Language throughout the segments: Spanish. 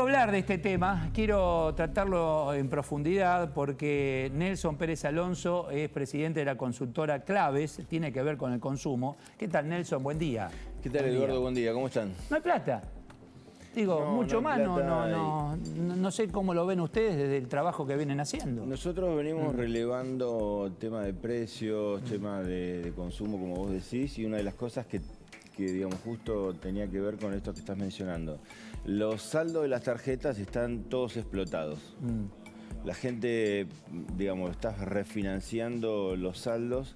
hablar de este tema, quiero tratarlo en profundidad porque Nelson Pérez Alonso es presidente de la consultora Claves, tiene que ver con el consumo. ¿Qué tal, Nelson? Buen día. ¿Qué tal, Eduardo? Buen día, ¿cómo están? No hay plata. Digo, No, mucho no hay más, no sé cómo lo ven ustedes desde el trabajo que vienen haciendo. Nosotros venimos relevando tema de precios, tema de consumo, como vos decís, y una de las cosas que digamos, justo tenía que ver con esto que estás mencionando. Los saldos de las tarjetas están todos explotados. La gente, digamos, está refinanciando los saldos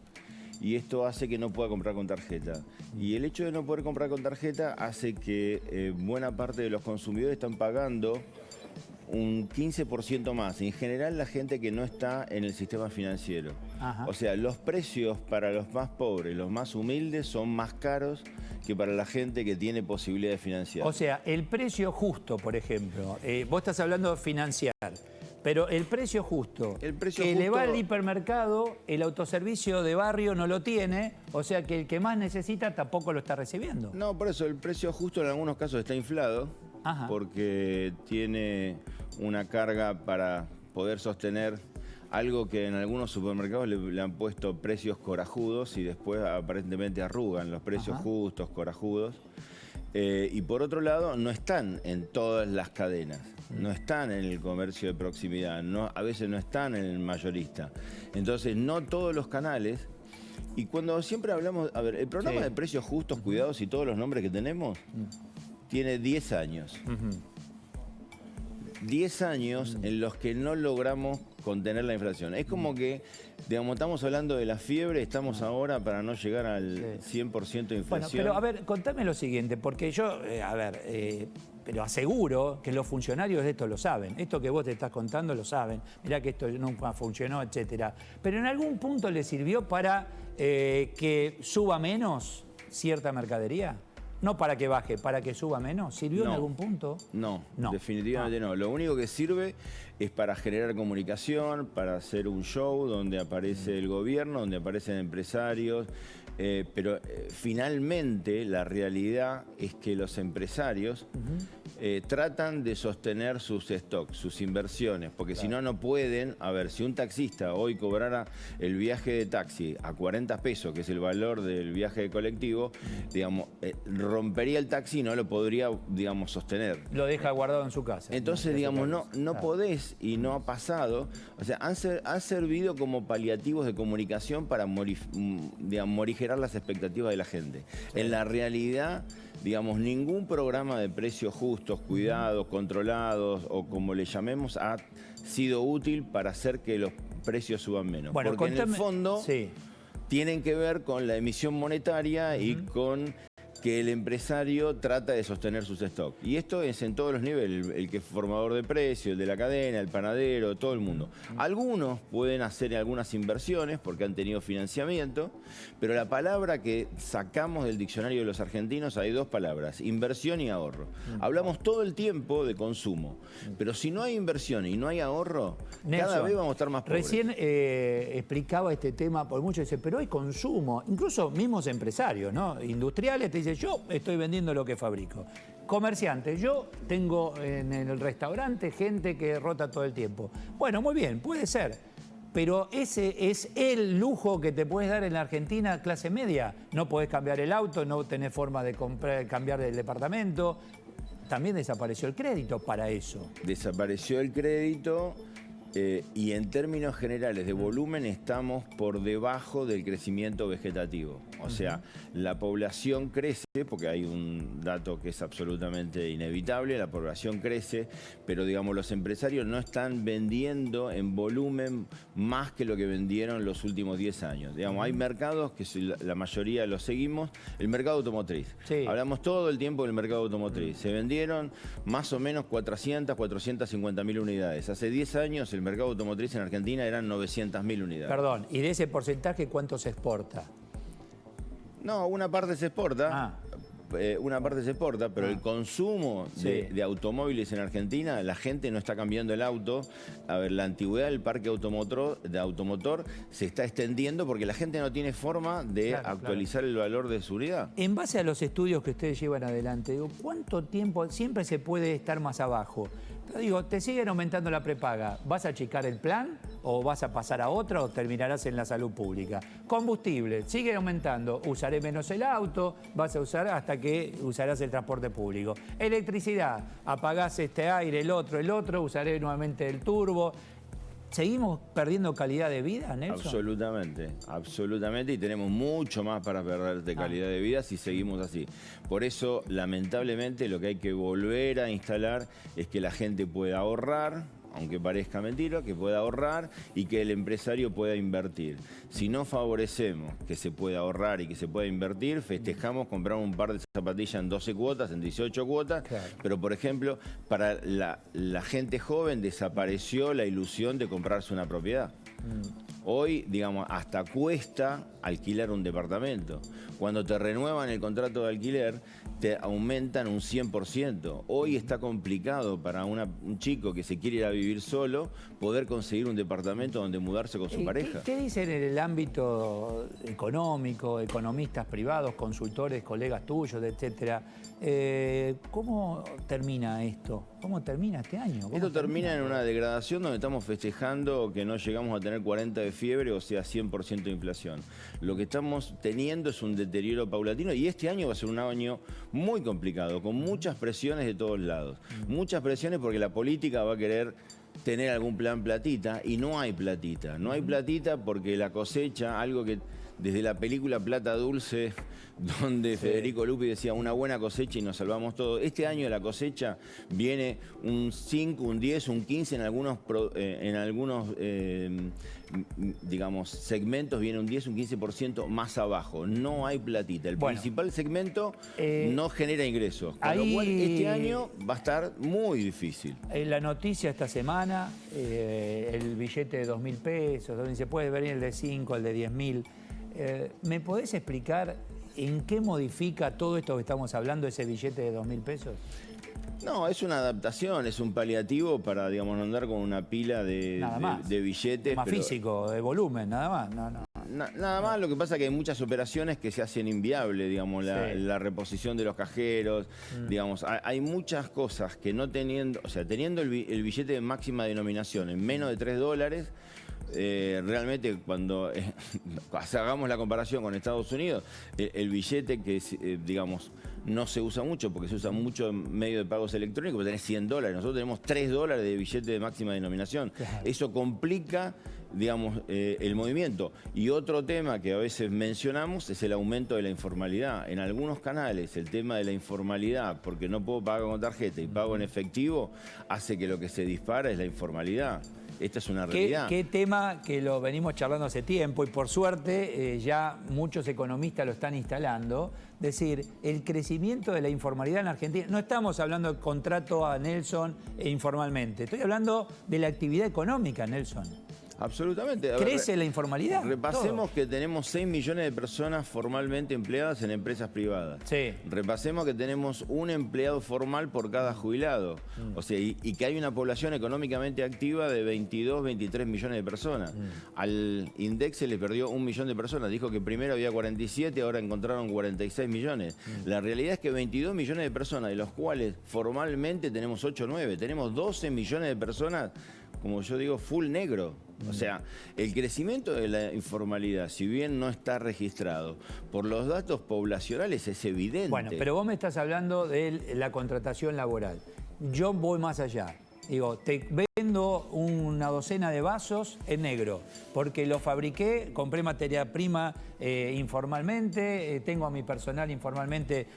y esto hace que no pueda comprar con tarjeta. Y el hecho de no poder comprar con tarjeta hace que buena parte de los consumidores están pagando un 15% más. En general, la gente que no está en el sistema financiero. Ajá. O sea, los precios para los más pobres, los más humildes, son más caros que para la gente que tiene posibilidad de financiar. O sea, el precio justo, por ejemplo, vos estás hablando de financiar, pero el precio justo, le va al hipermercado, el autoservicio de barrio no lo tiene, o sea que el que más necesita tampoco lo está recibiendo. No, por eso el precio justo en algunos casos está inflado. Ajá. Porque tiene una carga para poder sostener algo que en algunos supermercados le han puesto precios corajudos y después aparentemente arrugan los precios justos, corajudos. Y por otro lado, no están en todas las cadenas, no están en el comercio de proximidad, a veces no están en el mayorista. Entonces, no todos los canales. Y cuando siempre hablamos, a ver, el programa de precios justos, cuidados y todos los nombres que tenemos, tiene 10 años. 10 años en los que no logramos contener la inflación. Es como que, digamos, estamos hablando de la fiebre, estamos ahora para no llegar al 100% de inflación. Bueno, pero a ver, contame lo siguiente, porque yo, pero aseguro que los funcionarios de esto lo saben. Esto que vos te estás contando lo saben. Mirá que esto nunca funcionó, etcétera. Pero en algún punto le sirvió para que suba menos cierta mercadería. No para que baje, para que suba menos. ¿Sirvió en algún punto? No, definitivamente no. Lo único que sirve es para generar comunicación, para hacer un show donde aparece el gobierno, donde aparecen empresarios. Pero finalmente la realidad es que los empresarios tratan de sostener sus stocks, sus inversiones, porque si no, no pueden. A ver, si un taxista hoy cobrara el viaje de taxi a 40 pesos, que es el valor del viaje de colectivo, digamos, rompería el taxi y no lo podría, digamos, sostener. Lo deja guardado en su casa. Entonces, digamos, no podés y no ha pasado. O sea, han servido como paliativos de comunicación para morigerar las expectativas de la gente. En la realidad, digamos, ningún programa de precios justos, cuidados, controlados o como le llamemos ha sido útil para hacer que los precios suban menos. Bueno, porque en el fondo tienen que ver con la emisión monetaria y con que el empresario trata de sostener sus stocks. Y esto es en todos los niveles, el que es formador de precios, el de la cadena, el panadero, todo el mundo. Algunos pueden hacer algunas inversiones porque han tenido financiamiento, pero la palabra que sacamos del diccionario de los argentinos, hay dos palabras, inversión y ahorro. Hablamos todo el tiempo de consumo, pero si no hay inversión y no hay ahorro, Nelson, cada vez vamos a estar más pobres. Recién explicaba este tema, por mucho dice, pero hay consumo, incluso mismos empresarios, ¿no? Industriales te dicen, yo estoy vendiendo lo que fabrico. Comerciantes, yo tengo en el restaurante gente que rota todo el tiempo. Bueno, muy bien, puede ser. Pero ese es el lujo que te puedes dar en la Argentina, clase media. No podés cambiar el auto, no tenés forma de cambiar el departamento. También desapareció el crédito para eso. Desapareció el crédito. Y en términos generales de volumen estamos por debajo del crecimiento vegetativo. O sea, la población crece, porque hay un dato que es absolutamente inevitable, la población crece, pero digamos los empresarios no están vendiendo en volumen más que lo que vendieron los últimos 10 años. Digamos, hay mercados que la mayoría los seguimos, el mercado automotriz. Hablamos todo el tiempo del mercado automotriz. Se vendieron más o menos 450.000 unidades. Hace 10 años el mercado automotriz en Argentina eran 900.000 unidades. Perdón, ¿y de ese porcentaje cuánto se exporta? No, una parte se exporta, una parte se exporta, pero el consumo de automóviles en Argentina, la gente no está cambiando el auto. A ver, la antigüedad del parque automotor se está extendiendo porque la gente no tiene forma de actualizar el valor de su unidad. En base a los estudios que ustedes llevan adelante, digo, ¿cuánto tiempo siempre se puede estar más abajo? Pero digo, te siguen aumentando la prepaga, ¿vas a achicar el plan o vas a pasar a otra o terminarás en la salud pública? Combustible, sigue aumentando, usaré menos el auto, vas a usar hasta que usarás el transporte público. Electricidad, apagás este aire, el otro, usaré nuevamente el turbo. ¿Seguimos perdiendo calidad de vida, Nelson? Absolutamente, absolutamente, y tenemos mucho más para perder de calidad de vida si seguimos así. Por eso, lamentablemente, lo que hay que volver a instalar es que la gente pueda ahorrar, aunque parezca mentira, que pueda ahorrar y que el empresario pueda invertir. Si no favorecemos que se pueda ahorrar y que se pueda invertir, festejamos, compramos un par de zapatillas en 12 cuotas, en 18 cuotas, pero por ejemplo, para la gente joven desapareció la ilusión de comprarse una propiedad. Hoy, digamos, hasta cuesta alquilar un departamento. Cuando te renuevan el contrato de alquiler, te aumentan un 100%. Hoy está complicado para un chico que se quiere ir a vivir solo poder conseguir un departamento donde mudarse con su pareja. ¿Qué dicen en el ámbito económico, economistas privados, consultores, colegas tuyos, etcétera? ¿Cómo termina esto? ¿Cómo termina este año? Esto termina en una degradación donde estamos festejando que no llegamos a tener 40 de fiebre, o sea, 100% de inflación. Lo que estamos teniendo es un deterioro paulatino y este año va a ser un año muy complicado, con muchas presiones de todos lados. Muchas presiones porque la política va a querer tener algún plan platita y no hay platita. No hay platita porque la cosecha, algo que desde la película Plata Dulce, donde Federico Lupi decía una buena cosecha y nos salvamos todos. Este año la cosecha viene un 5, un 10, un 15, en algunos digamos, segmentos viene un 10, un 15% más abajo. No hay platita. El principal segmento no genera ingresos. Con lo cual este año va a estar muy difícil. La noticia esta semana, el billete de 2.000 pesos, donde se puede ver el de 5, el de 10.000. ¿Me podés explicar en qué modifica todo esto que estamos hablando, ese billete de 2.000 pesos? No, es una adaptación, es un paliativo para, digamos, no andar con una pila de billetes. Más físico, de volumen, nada más. Nada más, lo que pasa es que hay muchas operaciones que se hacen inviables, digamos, la reposición de los cajeros, digamos, hay muchas cosas que no teniendo, o sea, teniendo el billete de máxima denominación en menos de $3, realmente cuando hagamos la comparación con Estados Unidos, el billete que digamos no se usa mucho porque se usa mucho en medio de pagos electrónicos, porque tenés $100, nosotros tenemos $3 de billete de máxima denominación. Eso complica, digamos, el movimiento. Y otro tema que a veces mencionamos es el aumento de la informalidad. En algunos canales el tema de la informalidad, porque no puedo pagar con tarjeta y pago en efectivo, hace que lo que se dispara es la informalidad. Esta es una realidad. ¿Qué tema que lo venimos charlando hace tiempo y por suerte ya muchos economistas lo están instalando? Es decir, el crecimiento de la informalidad en Argentina. No estamos hablando de contrato a Nelson informalmente. Estoy hablando de la actividad económica, Nelson. Absolutamente. ¿Crece la informalidad? Repasemos que tenemos 6 millones de personas formalmente empleadas en empresas privadas. Repasemos que tenemos un empleado formal por cada jubilado. O sea, y que hay una población económicamente activa de 22, 23 millones de personas. Al INDEC se le perdió 1 millón de personas. Dijo que primero había 47, ahora encontraron 46 millones. La realidad es que 22 millones de personas, de los cuales formalmente tenemos 8 o 9. Tenemos 12 millones de personas, como yo digo, full negro. O sea, el crecimiento de la informalidad, si bien no está registrado por los datos poblacionales, es evidente. Bueno, pero vos me estás hablando de la contratación laboral. Yo voy más allá. Digo, te vendo una docena de vasos en negro, porque lo fabriqué, compré materia prima informalmente, tengo a mi personal informalmente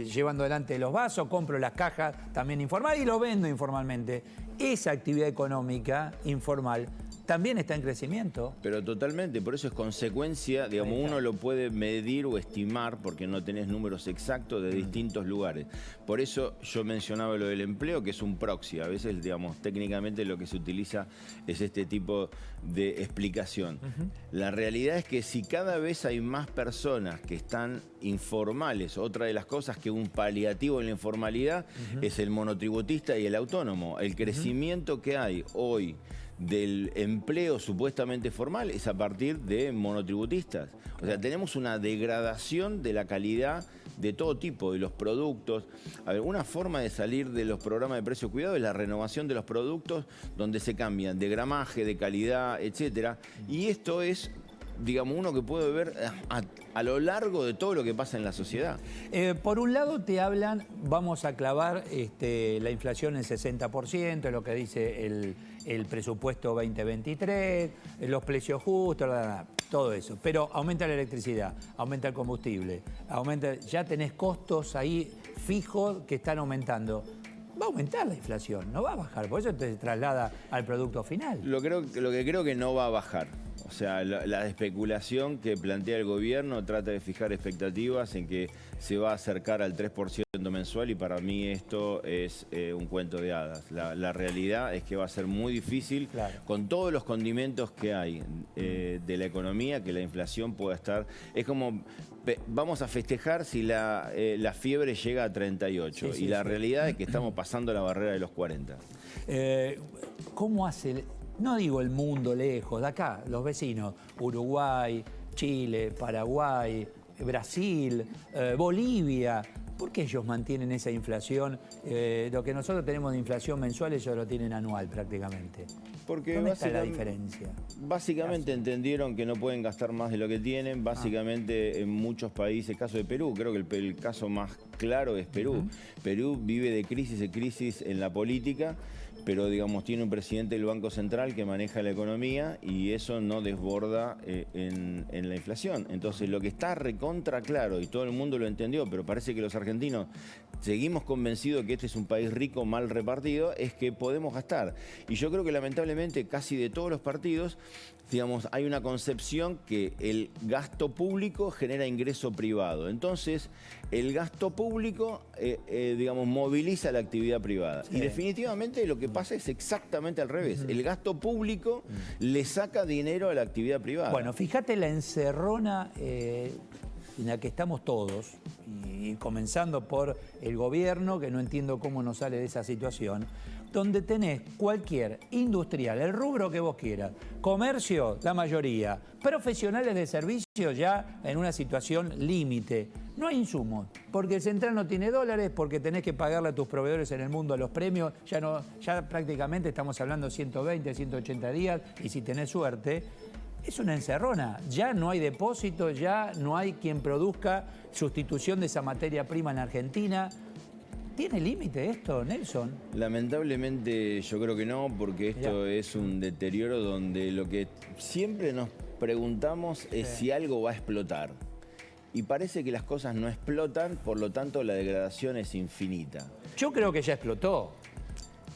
llevando adelante los vasos, compro las cajas también informal y lo vendo informalmente. Esa actividad económica informal también está en crecimiento. Pero totalmente, por eso es consecuencia, digamos, uno lo puede medir o estimar porque no tenés números exactos de distintos lugares. Por eso yo mencionaba lo del empleo, que es un proxy. A veces, digamos, técnicamente lo que se utiliza es este tipo de explicación. La realidad es que si cada vez hay más personas que están informales, otra de las cosas que un paliativo en la informalidad es el monotributista y el autónomo. El crecimiento que hay hoy del empleo supuestamente formal es a partir de monotributistas. O sea, tenemos una degradación de la calidad de todo tipo, de los productos. A ver, una forma de salir de los programas de precio cuidado es la renovación de los productos donde se cambian de gramaje, de calidad, etcétera. Y esto es, digamos, uno que puede ver a lo largo de todo lo que pasa en la sociedad. Por un lado te hablan, vamos a clavar la inflación en 60%, lo que dice el presupuesto 2023, los precios justos, todo eso. Pero aumenta la electricidad, aumenta el combustible, ya tenés costos ahí fijos que están aumentando. Va a aumentar la inflación, no va a bajar, por eso te traslada al producto final. Lo que creo que no va a bajar. O sea, la especulación que plantea el gobierno trata de fijar expectativas en que se va a acercar al 3% mensual y para mí esto es un cuento de hadas. La realidad es que va a ser muy difícil, con todos los condimentos que hay de la economía, que la inflación pueda estar. Es como, vamos a festejar si la fiebre llega a 38 y la realidad es que estamos pasando la barrera de los 40. ¿Cómo hace? No digo el mundo lejos, de acá, los vecinos, Uruguay, Chile, Paraguay, Brasil, Bolivia. ¿Por qué ellos mantienen esa inflación? Lo que nosotros tenemos de inflación mensual, ellos lo tienen anual prácticamente. Porque ¿dónde está la diferencia? Básicamente entendieron que no pueden gastar más de lo que tienen. Básicamente en muchos países, caso de Perú, creo que el caso más claro es Perú. Perú vive de crisis en la política, pero digamos tiene un presidente del Banco Central que maneja la economía y eso no desborda en la inflación. Entonces lo que está recontra claro y todo el mundo lo entendió, pero parece que los argentinos seguimos convencidos que este es un país rico mal repartido, es que podemos gastar. Y yo creo que lamentablemente casi de todos los partidos, digamos, hay una concepción que el gasto público genera ingreso privado. Entonces, el gasto público, digamos, moviliza la actividad privada. Sí. Y definitivamente lo que pasa es exactamente al revés. El gasto público le saca dinero a la actividad privada. Bueno, fíjate la encerrona en la que estamos todos, y comenzando por el gobierno, que no entiendo cómo nos sale de esa situación, donde tenés cualquier industrial, el rubro que vos quieras, comercio, la mayoría, profesionales de servicios ya en una situación límite. No hay insumos, porque el central no tiene dólares, porque tenés que pagarle a tus proveedores en el mundo los premios, ya prácticamente estamos hablando 120, 180 días, y si tenés suerte, es una encerrona. Ya no hay depósito, ya no hay quien produzca sustitución de esa materia prima en Argentina. ¿Tiene límite esto, Nelson? Lamentablemente yo creo que no, porque esto es un deterioro donde lo que siempre nos preguntamos es si algo va a explotar. Y parece que las cosas no explotan, por lo tanto la degradación es infinita. Yo creo que ya explotó.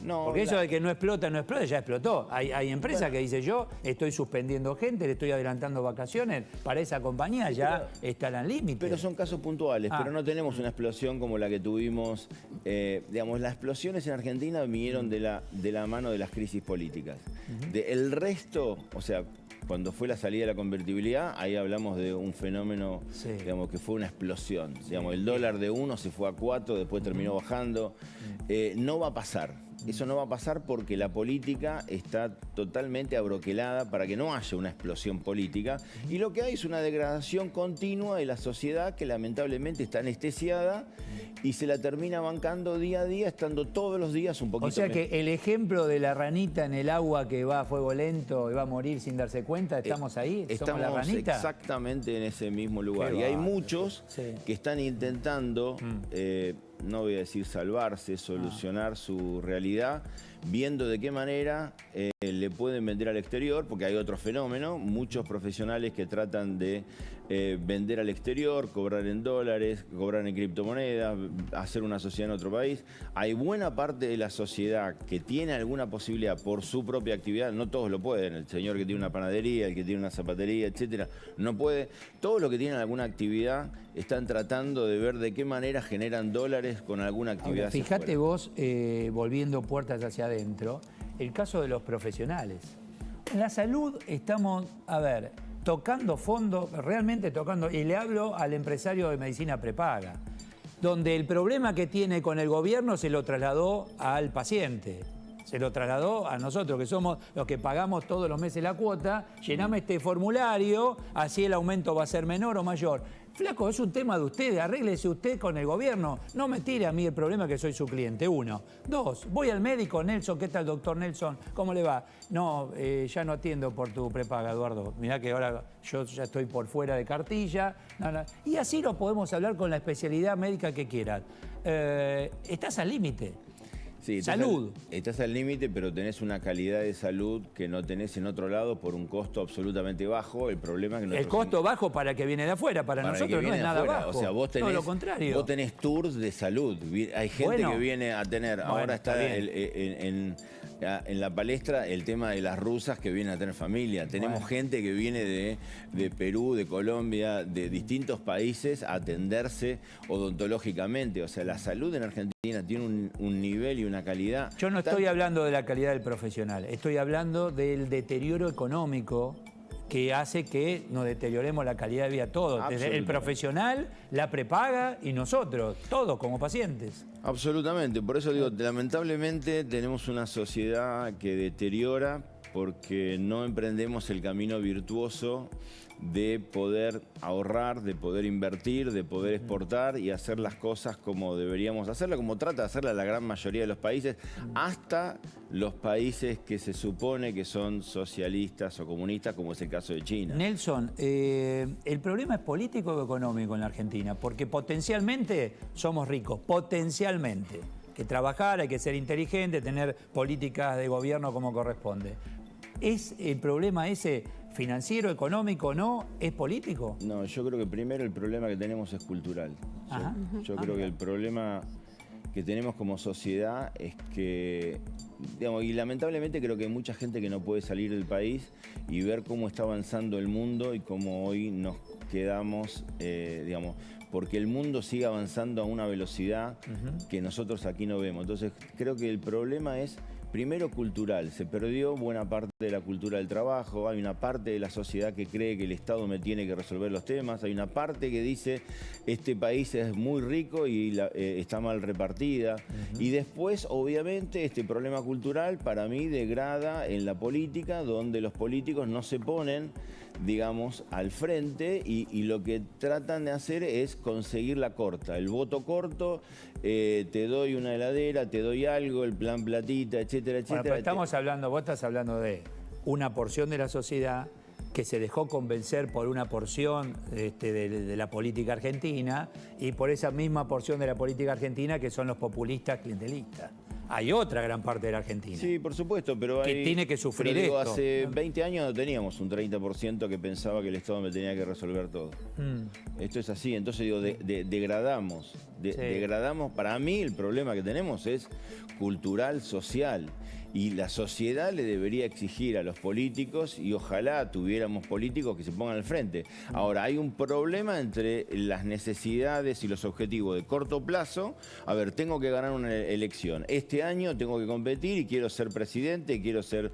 No, porque eso de que no explota, ya explotó. Hay empresas que dicen, yo estoy suspendiendo gente, le estoy adelantando vacaciones, para esa compañía ya están al límite. Pero son casos puntuales, pero no tenemos una explosión como la que tuvimos. Digamos, las explosiones en Argentina vinieron de la mano de las crisis políticas. El resto, o sea, cuando fue la salida de la convertibilidad, ahí hablamos de un fenómeno, digamos, que fue una explosión. Digamos, el dólar de 1 se fue a 4, después terminó bajando. No va a pasar. Eso no va a pasar porque la política está totalmente abroquelada para que no haya una explosión política. Y lo que hay es una degradación continua de la sociedad que lamentablemente está anestesiada y se la termina bancando día a día, estando todos los días un poquito. O sea que el ejemplo de la ranita en el agua que va a fuego lento y va a morir sin darse cuenta, ¿estamos ahí? Estamos la ranita exactamente en ese mismo lugar. Y hay muchos que están intentando, no voy a decir salvarse, solucionar su realidad, viendo de qué manera le pueden vender al exterior, porque hay otro fenómeno, muchos profesionales que tratan de vender al exterior, cobrar en dólares, cobrar en criptomonedas, hacer una sociedad en otro país. Hay buena parte de la sociedad que tiene alguna posibilidad por su propia actividad, no todos lo pueden, el señor que tiene una panadería, el que tiene una zapatería, etcétera, no puede. Todos los que tienen alguna actividad están tratando de ver de qué manera generan dólares con alguna actividad. Ahora, fíjate vos, volviendo puertas hacia adentro, el caso de los profesionales. En la salud estamos, a ver, tocando fondo, realmente tocando, y le hablo al empresario de medicina prepaga, donde el problema que tiene con el gobierno se lo trasladó al paciente. Se lo trasladó a nosotros, que somos los que pagamos todos los meses la cuota, llename este formulario, así el aumento va a ser menor o mayor. Flaco, es un tema de ustedes, arréglese usted con el gobierno, no me tire a mí el problema que soy su cliente, 1. 2, voy al médico, Nelson, ¿qué tal, doctor Nelson? ¿Cómo le va? No, ya no atiendo por tu prepaga, Eduardo. Mirá que ahora yo ya estoy por fuera de cartilla. No. Y así lo podemos hablar con la especialidad médica que quieran. Estás al límite. Sí, estás al límite, pero tenés una calidad de salud que no tenés en otro lado por un costo absolutamente bajo. El problema es que el costo bajo para el que viene de afuera, para nosotros no es nada bajo. O sea, vos tenés, todo lo contrario. Vos tenés tours de salud. Hay gente que viene a tener, ahora está en la palestra el tema de las rusas que vienen a tener familia. Tenemos gente que viene de Perú, de Colombia, de distintos países a atenderse odontológicamente. O sea, la salud en Argentina tiene un nivel y una calidad. Yo no estoy hablando de la calidad del profesional, estoy hablando del deterioro económico que hace que nos deterioremos la calidad de vida todos. Desde el profesional, la prepaga y nosotros, todos como pacientes. Absolutamente, por eso digo, lamentablemente tenemos una sociedad que deteriora porque no emprendemos el camino virtuoso de poder ahorrar, de poder invertir, de poder exportar y hacer las cosas como deberíamos hacerlas, como trata de hacerla la gran mayoría de los países, hasta los países que se supone que son socialistas o comunistas, como es el caso de China. Nelson, ¿el problema es político o económico en la Argentina? Porque potencialmente somos ricos, potencialmente. Hay que trabajar, hay que ser inteligente, tener políticas de gobierno como corresponde. ¿Es el problema ese financiero, económico, no? ¿Es político? No, yo creo que primero el problema que tenemos es cultural. Yo creo que el problema que tenemos como sociedad es que, digamos, y lamentablemente creo que hay mucha gente que no puede salir del país y ver cómo está avanzando el mundo y cómo hoy nos quedamos, digamos, porque el mundo sigue avanzando a una velocidad que nosotros aquí no vemos. Entonces creo que el problema es primero cultural, se perdió buena parte de la cultura del trabajo, hay una parte de la sociedad que cree que el Estado me tiene que resolver los temas, hay una parte que dice este país es muy rico y está mal repartida. Y después, obviamente, este problema cultural para mí degrada en la política, donde los políticos no se ponen, digamos, al frente y lo que tratan de hacer es conseguir la corta, el voto corto, te doy una heladera, te doy algo, el plan platita, etcétera, etcétera. Bueno, pero estamos hablando, vos estás hablando de una porción de la sociedad que se dejó convencer por una porción de la política argentina y por esa misma porción de la política argentina que son los populistas clientelistas. Hay otra gran parte de la Argentina. Sí, por supuesto, pero que tiene que sufrir esto. Hace 20 años no teníamos un 30% que pensaba que el Estado me tenía que resolver todo. Esto es así, entonces digo, degradamos. Degradamos. Para mí el problema que tenemos es cultural, social. Y la sociedad le debería exigir a los políticos, y ojalá tuviéramos políticos que se pongan al frente. Ahora, hay un problema entre las necesidades y los objetivos de corto plazo. A ver, tengo que ganar una elección. Este año tengo que competir y quiero ser presidente, quiero ser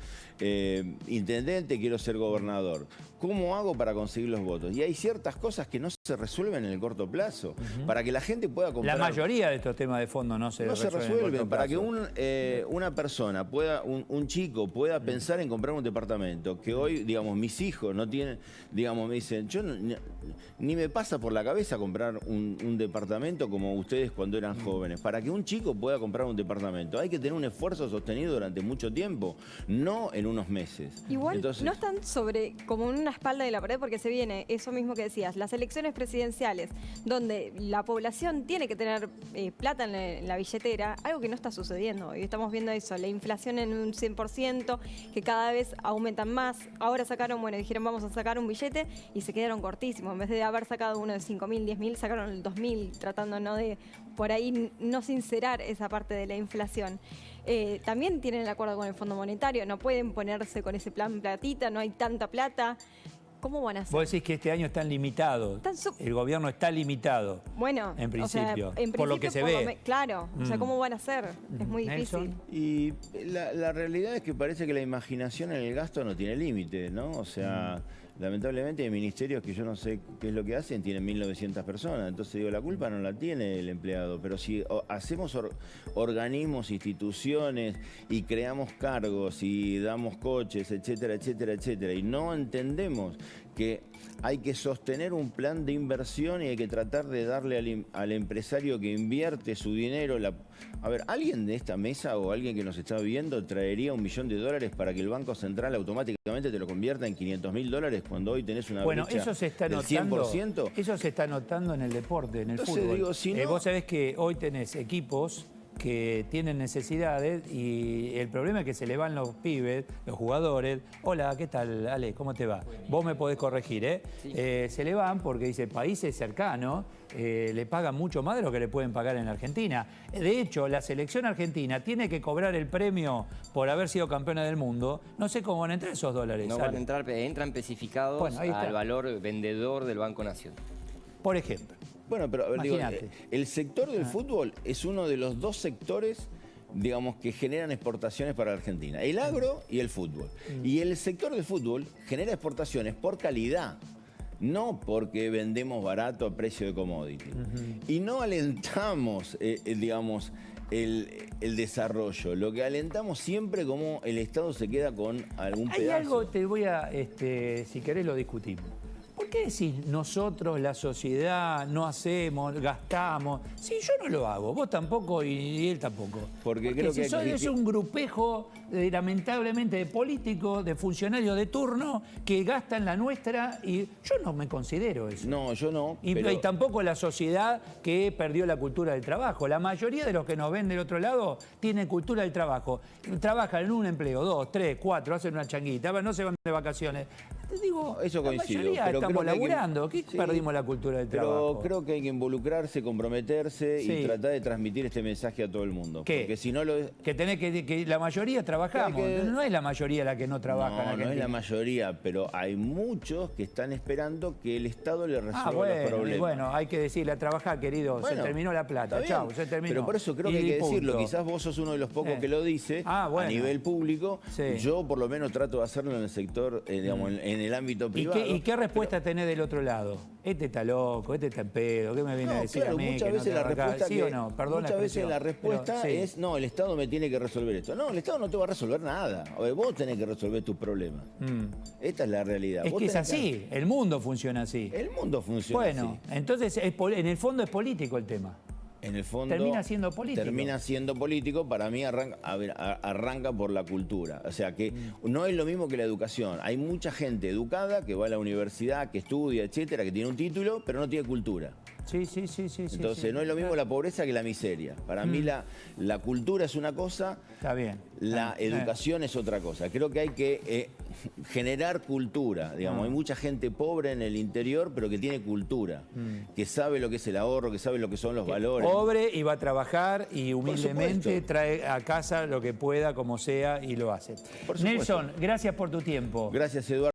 intendente, quiero ser gobernador. ¿Cómo hago para conseguir los votos? Y hay ciertas cosas que no se resuelven en el corto plazo. Para que la gente pueda comprar... La mayoría de estos temas de fondo no se resuelven. Para que una persona pueda, un chico pueda pensar en comprar un departamento, que hoy, digamos, mis hijos no tienen, digamos, me dicen, yo ni me pasa por la cabeza comprar un departamento como ustedes cuando eran jóvenes. Para que un chico pueda comprar un departamento hay que tener un esfuerzo sostenido durante mucho tiempo, no en unos meses. Igual entonces, no están sobre como una espalda de la pared, porque se viene eso mismo que decías, las elecciones presidenciales, donde la población tiene que tener plata en la billetera, algo que no está sucediendo. Y estamos viendo eso, la inflación tienen un 100%, que cada vez aumentan más. Ahora sacaron, bueno, dijeron vamos a sacar un billete y se quedaron cortísimos. En vez de haber sacado uno de 5.000, 10.000, sacaron el 2.000, tratando ¿no? de por ahí no sincerar esa parte de la inflación. También tienen el acuerdo con el Fondo Monetario, no pueden ponerse con ese plan platita, no hay tanta plata. ¿Cómo van a hacer? Vos decís que este año están limitados. El gobierno está limitado. Bueno, en principio, o sea, por lo que se ve. Claro, o sea, ¿cómo van a hacer? Es muy difícil. Y la realidad es que parece que la imaginación en el gasto no tiene límite, ¿no? O sea, lamentablemente hay ministerios que yo no sé qué es lo que hacen, tienen 1.900 personas. Entonces digo, la culpa no la tiene el empleado. Pero si hacemos organismos, instituciones y creamos cargos y damos coches, etcétera, etcétera, etcétera, y no entendemos que hay que sostener un plan de inversión y hay que tratar de darle al empresario que invierte su dinero. A ver, ¿alguien de esta mesa o alguien que nos está viendo traería $1 millón para que el Banco Central automáticamente te lo convierta en $500.000 cuando hoy tenés una brecha eso se está del notando, 100%? Eso se está notando en el deporte, en el Entonces, fútbol. digo, si no... Vos sabés que hoy tenés equipos que tienen necesidades y el problema es que se le van los pibes, los jugadores. Hola, ¿qué tal, Ale? ¿Cómo te va? Vos me podés corregir, ¿eh? Sí. Se le van porque dice, países cercanos le pagan mucho más de lo que le pueden pagar en Argentina. De hecho, la selección argentina tiene que cobrar el premio por haber sido campeona del mundo. No sé cómo van a entrar esos dólares. No van a entrar, entran especificados al valor vendedor del Banco Nación. Por ejemplo. Bueno, pero a ver, digo, el sector del fútbol es uno de los dos sectores, digamos, que generan exportaciones para Argentina. El agro y el fútbol. Y el sector del fútbol genera exportaciones por calidad, no porque vendemos barato a precio de commodity. Y no alentamos, digamos, el desarrollo. Lo que alentamos siempre como el Estado se queda con algún pedazo. Hay algo, te voy a, si querés lo discutimos. ¿Por qué decís nosotros, la sociedad, no hacemos, gastamos? Si yo no lo hago, vos tampoco y él tampoco. Porque creo que es un grupejo, lamentablemente, de políticos, de funcionarios de turno, que gastan la nuestra y yo no me considero eso. No, yo no. Y tampoco la sociedad que perdió la cultura del trabajo. La mayoría de los que nos ven del otro lado tienen cultura del trabajo. Trabajan en un empleo, 2, 3, 4, hacen una changuita, no se van de vacaciones. Te digo, eso coincido, la mayoría pero estamos laburando. ¿Qué perdimos la cultura del trabajo? Pero creo que hay que involucrarse, comprometerse y tratar de transmitir este mensaje a todo el mundo. ¿Qué? Porque si no lo... Que la mayoría trabajamos. No es la mayoría la que no trabaja. No es la mayoría, pero hay muchos que están esperando que el Estado le resuelva los problemas. Bueno, hay que decirle a trabajar, querido. Bueno, se terminó la plata. Chau, se terminó. Pero por eso creo que hay que decirlo. Quizás vos sos uno de los pocos que lo dice a nivel público. Yo por lo menos trato de hacerlo en el sector, digamos, en el ámbito privado. ¿Y qué respuesta tenés del otro lado? Este está loco, este está en pedo, ¿qué me viene a decir a mí? Muchas veces la respuesta ¿Sí o no? Perdón muchas veces la respuesta es, no, el Estado me tiene que resolver esto. No, el Estado no te va a resolver nada. Vos tenés que resolver tus problemas. Esta es la realidad. Es que es así, el mundo funciona así. El mundo funciona así. Bueno, entonces en el fondo es político el tema. En el fondo termina siendo político. Termina siendo político, para mí arranca por la cultura. O sea que no es lo mismo que la educación. Hay mucha gente educada que va a la universidad, que estudia, etcétera, que tiene un título, pero no tiene cultura. Sí. Entonces no es lo mismo la pobreza que la miseria. Para mí la cultura es una cosa, está bien. La educación es otra cosa. Creo que hay que generar cultura. Digamos, hay mucha gente pobre en el interior, pero que tiene cultura, que sabe lo que es el ahorro, que sabe lo que son los valores. Pobre y va a trabajar y humildemente trae a casa lo que pueda, como sea, y lo hace. Nelson, gracias por tu tiempo. Gracias, Eduardo.